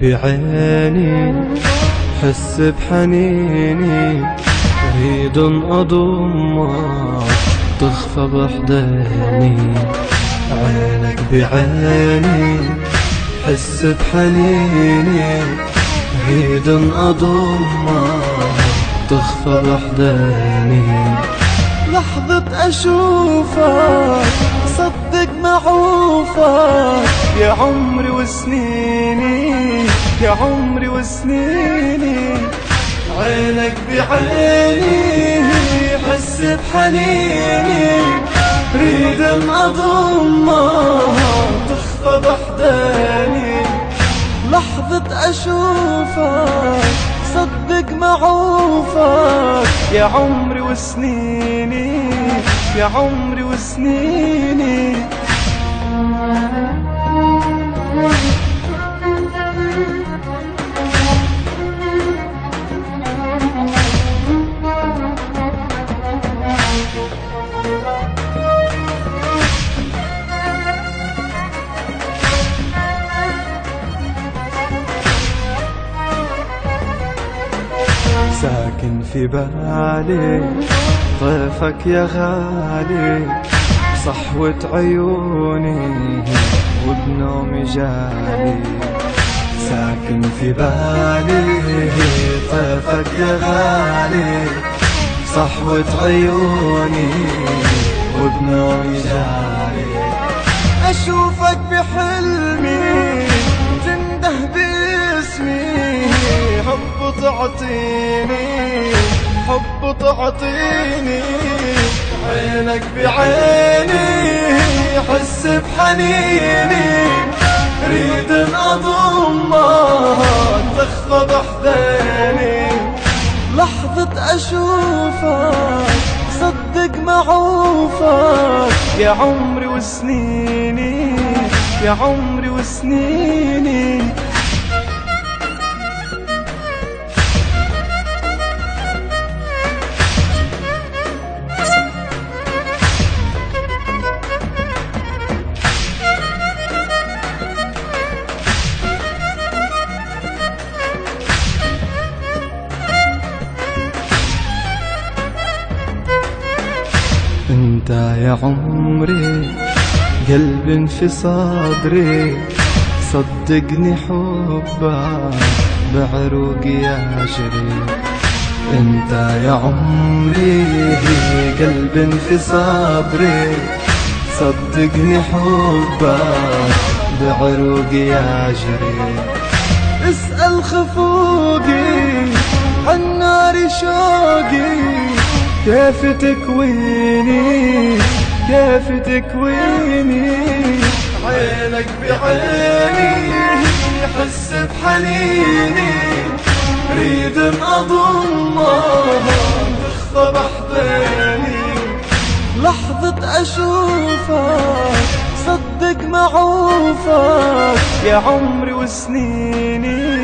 بعيني حس بحنيني، أريد أضمك تخفى بحضني. عينك بعيني حس بحنيني، أريد أضمك تخفى بحضني. لحظة أشوفك صدق معوفك، يا عمري وسنيني يا عمري وسنيني. عينك بعيني حس بحنيني، ريد أضمك تخفى بحضني. لحظة أشوفك صدق معوفك، يا عمري وسنيني يا عمري وسنيني. ساكن في بالي طيفك يا غالي، صحوة عيوني وبنومي جالي. ساكن في بالي طيفك يا غالي، صحوة عيوني وبنومي جالي. أشوفك بحلمي تنده باسمي، حب تعطيني حب تعطيني. عينك بعيني حس بحنيني، ريد أضمك تخفى بحضني. لحظة أشوفك صدق معوفك، يا عمري وسنيني يا عمري وسنيني. انت يا عمري قلب في صدري، صدقني حبك بعروقي يجري. انت يا عمري قلب في صدري، صدقني حبك بعروقي يجري. اسأل خفوقي عن نار شوقي، كيف تكويني كيف تكويني. عينك بعيني حس بحنيني، ريد أضمك تخفى بحضني. لحظة أشوفك صدق معوفك، يا عمري وسنيني